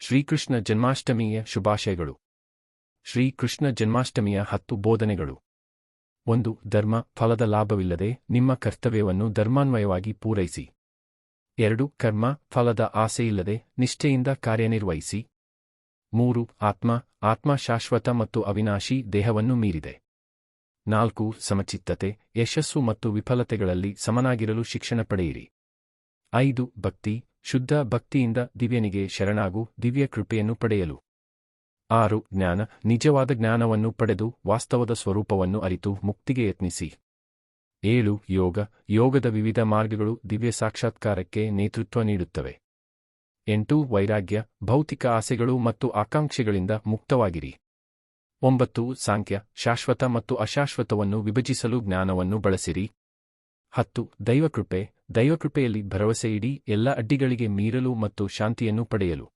ಶ್ರೀಕೃಷ್ಣ ಜನ್ಮಾಷ್ಟಮಿಯ ಶುಭಾಶಯಗಳು. ಶ್ರೀಕೃಷ್ಣ ಜನ್ಮಾಷ್ಟಮಿಯ 10 ಬೋಧನೆಗಳು. 1. ಧರ್ಮ ಫಲದ ಲಾಭವಿಲ್ಲದೆ ನಿಮ್ಮ ಕರ್ತವ್ಯವನ್ನು ಧರ್ಮಾನ್ವಯವಾಗಿ ಪೂರೈಸಿ. 2. ಕರ್ಮ ಫಲದ ಆಸೆಯಿಲ್ಲದೆ ನಿಷ್ಠೆಯಿಂದ ಕಾರ್ಯನಿರ್ವಹಿಸಿ. 3. ಆತ್ಮ ಶಾಶ್ವತ ಮತ್ತು ಅವಿನಾಶಿ, ದೇಹವನ್ನು ಮೀರಿದೆ. 4. ಸಮಚಿತ್ತತೆ ಯಶಸ್ಸು ಮತ್ತು ವಿಫಲತೆಗಳಲ್ಲಿ ಸಮನಾಗಿರಲು ಶಿಕ್ಷಣ ಪಡೆಯಿರಿ. 5. ಭಕ್ತಿ ಶುದ್ಧ ಭಕ್ತಿಯಿಂದ ದಿವ್ಯನಿಗೆ ಶರಣಾಗು, ದಿವ್ಯ ಕೃಪೆಯನ್ನು ಪಡೆಯಲು. 6. ಜ್ಞಾನ ನಿಜವಾದ ಜ್ಞಾನವನ್ನು ಪಡೆದು ವಾಸ್ತವದ ಸ್ವರೂಪವನ್ನು ಅರಿತು ಮುಕ್ತಿಗೆ ಯತ್ನಿಸಿ. 7. ಯೋಗದ ವಿವಿಧ ಮಾರ್ಗಗಳು ದಿವ್ಯ ಸಾಕ್ಷಾತ್ಕಾರಕ್ಕೆ ನೇತೃತ್ವ ನೀಡುತ್ತವೆ. 8. ವೈರಾಗ್ಯ ಭೌತಿಕ ಆಸೆಗಳು ಮತ್ತು ಆಕಾಂಕ್ಷೆಗಳಿಂದ ಮುಕ್ತವಾಗಿರಿ. 9. ಸಾಂಖ್ಯ ಶಾಶ್ವತ ಮತ್ತು ಅಶಾಶ್ವತವನ್ನು ವಿಭಜಿಸಲು ಜ್ಞಾನವನ್ನು ಬಳಸಿರಿ. 10. ದೈವಕೃಪೆಯಲ್ಲಿ ಭರವಸೆಯಿಡಿ, ಎಲ್ಲ ಅಡ್ಡಿಗಳಿಗೆ ಮೀರಲು ಮತ್ತು ಶಾಂತಿಯನ್ನು ಪಡೆಯಲು.